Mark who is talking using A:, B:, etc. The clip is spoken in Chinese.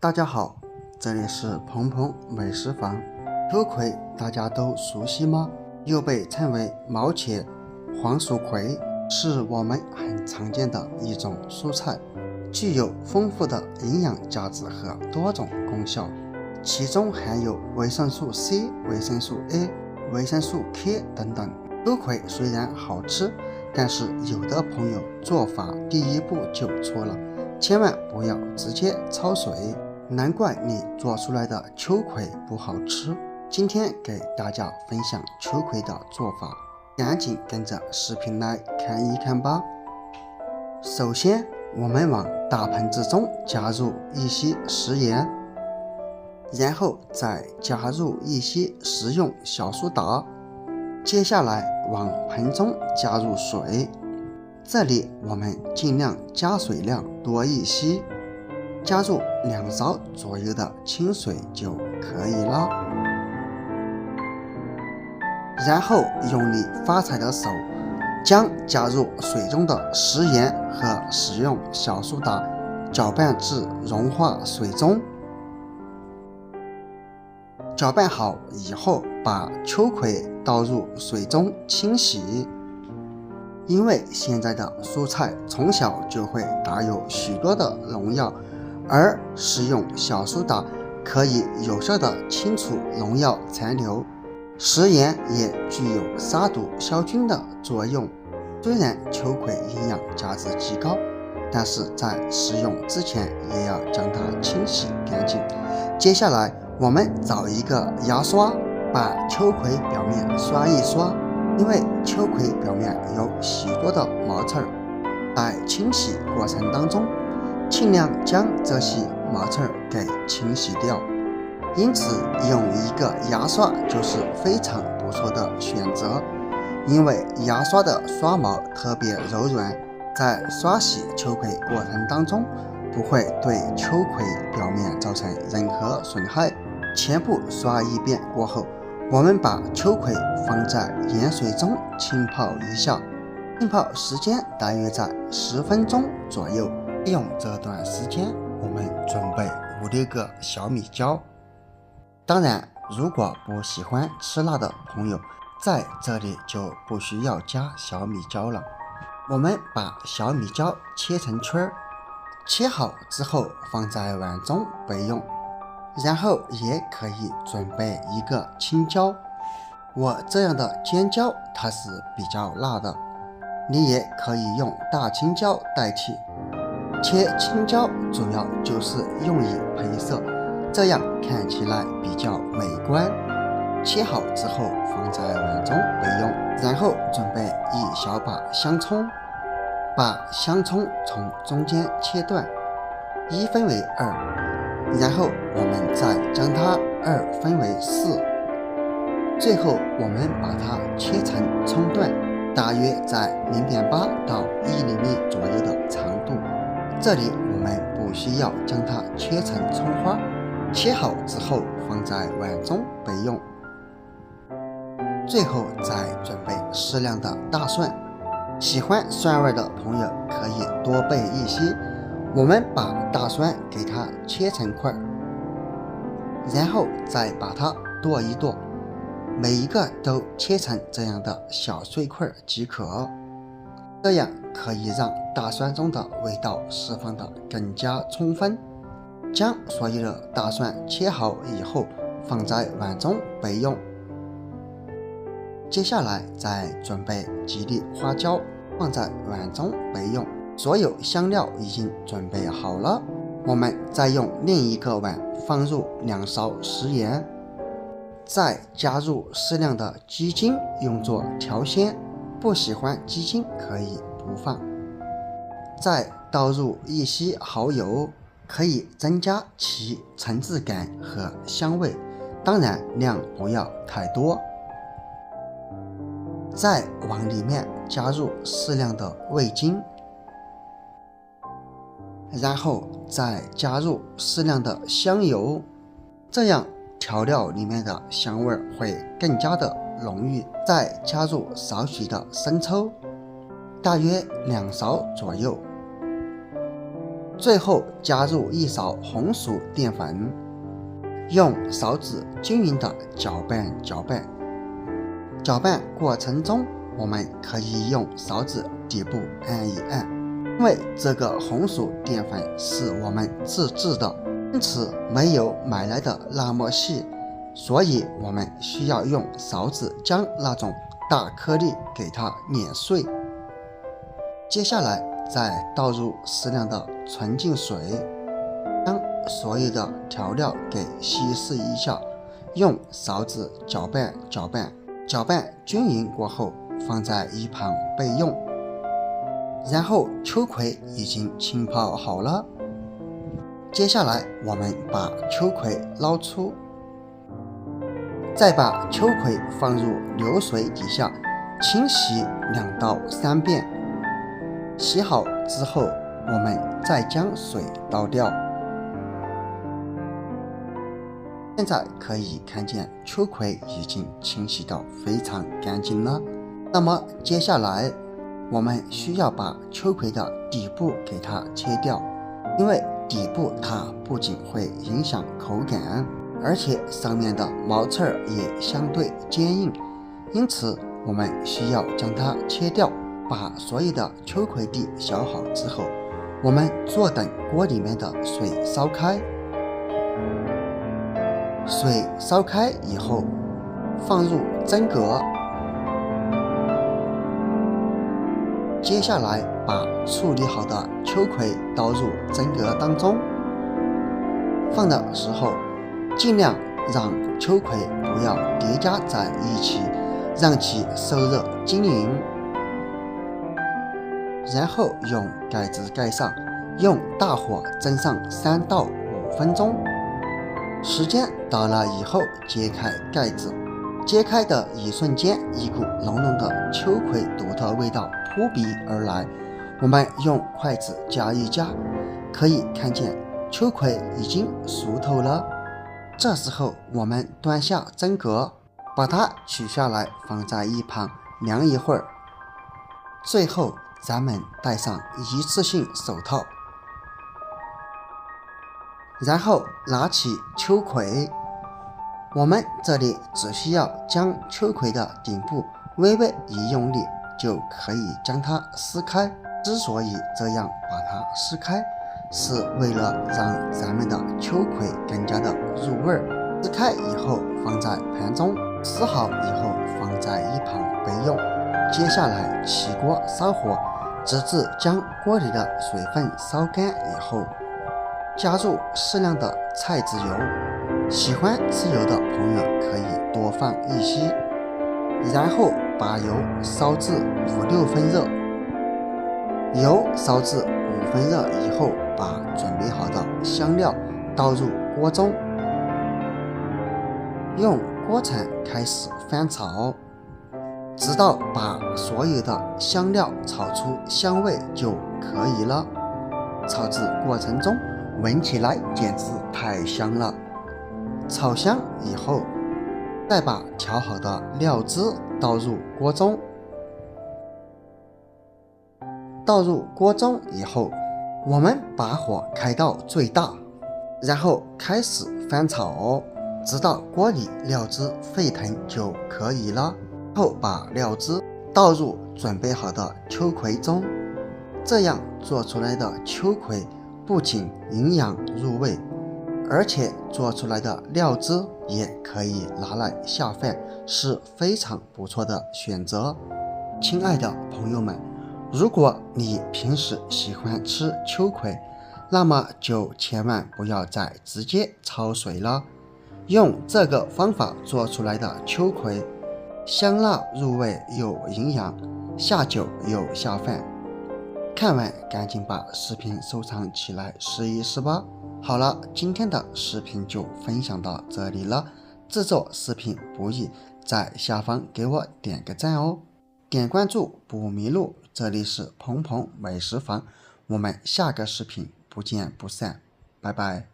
A: 大家好，这里是鹏鹏美食房。秋葵大家都熟悉吗？又被称为毛茄、黄薯葵，是我们很常见的一种蔬菜，具有丰富的营养价值和多种功效，其中含有维生素 C、维生素 A、维生素 K 等等。秋葵虽然好吃，但是有的朋友做法第一步就错了，千万不要直接焯水，难怪你做出来的秋葵不好吃。今天给大家分享秋葵的做法，赶紧跟着视频来看一看吧。首先，我们往大盆子中加入一些食盐，然后再加入一些食用小苏打。接下来往盆中加入水，这里我们尽量加水量多一些，加入2勺左右的清水就可以了。然后用力发财的手将加入水中的食盐和食用小苏打搅拌至融化水中。搅拌好以后，把秋葵倒入水中清洗。因为现在的蔬菜从小就会打有许多的农药，而食用小苏打可以有效的清除农药残留，食盐也具有杀毒消菌的作用。虽然秋葵营养价值极高，但是在食用之前也要将它清洗干净。接下来我们找一个牙刷，把秋葵表面刷一刷，因为秋葵表面有许多的毛刺儿，在清洗过程当中尽量将这些毛刺儿给清洗掉，因此用一个牙刷就是非常不错的选择。因为牙刷的刷毛特别柔软，在刷洗秋葵过程当中不会对秋葵表面造成任何损害。全部刷一遍过后，我们把秋葵放在盐水中浸泡一下，浸泡时间大约在10分钟左右。利用这段时间，我们准备5-6个小米椒。当然，如果不喜欢吃辣的朋友，在这里就不需要加小米椒了。我们把小米椒切成圈儿，切好之后放在碗中备用。然后也可以准备一个青椒，我这样的尖椒它是比较辣的，你也可以用大青椒代替。切青椒主要就是用以配色，这样看起来比较美观。切好之后放在碗中备用。然后准备一小把香葱，把香葱从中间切断，1分为2，然后我们再将它2分为4，最后我们把它切成葱段，大约在0.8到1厘米左右的长度。这里我们不需要将它切成葱花，切好之后放在碗中备用。最后再准备适量的大蒜，喜欢蒜味的朋友可以多备一些。我们把大蒜给它切成块，然后再把它剁一剁，每一个都切成这样的小碎块即可，这样可以让大蒜中的味道释放得更加充分。将所有的大蒜切好以后放在碗中备用。接下来再准备几粒花椒放在碗中备用。所有香料已经准备好了，我们再用另一个碗放入2勺食盐，再加入适量的鸡精用作调鲜，不喜欢鸡精可以不放。再倒入一些蚝油，可以增加其层次感和香味，当然量不要太多。再往里面加入适量的味精，然后再加入适量的香油，这样调料里面的香味会更加的浓郁。再加入少许的生抽，大约2勺左右。最后加入一勺红薯淀粉，用勺子均匀的搅拌。搅拌过程中，我们可以用勺子底部按一按，因为这个红薯淀粉是我们自制的，因此没有买来的那么细，所以我们需要用勺子将那种大颗粒给它碾碎。接下来再倒入适量的纯净水，将所有的调料给稀释一下，用勺子搅拌均匀过后放在一旁备用。然后秋葵已经浸泡好了，接下来我们把秋葵捞出，再把秋葵放入流水底下清洗2到3遍。洗好之后，我们再将水倒掉。现在可以看见秋葵已经清洗到非常干净了。那么接下来我们需要把秋葵的底部给它切掉，因为底部它不仅会影响口感，而且上面的毛刺也相对坚硬，因此我们需要将它切掉。把所有的秋葵蒂削好之后，我们坐等锅里面的水烧开。水烧开以后，放入蒸格。接下来把处理好的秋葵倒入蒸格当中。放的时候，尽量让秋葵不要叠加在一起，让其受热均匀。然后用盖子盖上，用大火蒸上3到5分钟。时间到了以后，揭开盖子，揭开的一瞬间，一股浓浓的秋葵独特味道扑鼻而来。我们用筷子夹一夹，可以看见秋葵已经熟透了。这时候我们端下蒸格，把它取下来放在一旁凉一会儿。最后咱们戴上一次性手套，然后拿起秋葵，我们这里只需要将秋葵的顶部微微一用力，就可以将它撕开。之所以这样把它撕开，是为了让咱们的秋葵更加的入味。撕开以后放在盘中，撕好以后放在一旁备用。接下来起锅烧火，直至将锅里的水分烧干以后，加入适量的菜籽油，喜欢吃油的朋友可以多放一些，然后把油烧至5-6分热。油烧至5分热以后，把准备好的香料倒入锅中，用锅铲开始翻炒，直到把所有的香料炒出香味就可以了。炒制过程中闻起来简直太香了。炒香以后，再把调好的料汁倒入锅中。倒入锅中以后，我们把火开到最大，然后开始翻炒，直到锅里料汁沸腾就可以了。后把料汁倒入准备好的秋葵中，这样做出来的秋葵不仅营养入味，而且做出来的料汁也可以拿来下饭，是非常不错的选择。亲爱的朋友们，如果你平时喜欢吃秋葵，那么就千万不要再直接焯水了。用这个方法做出来的秋葵，香辣入味又营养，下酒又下饭。看完赶紧把视频收藏起来试一试吧。好了，今天的视频就分享到这里了。制作视频不易，在下方给我点个赞哦，点关注不迷路。这里是鹏鹏美食房，我们下个视频不见不散，拜拜。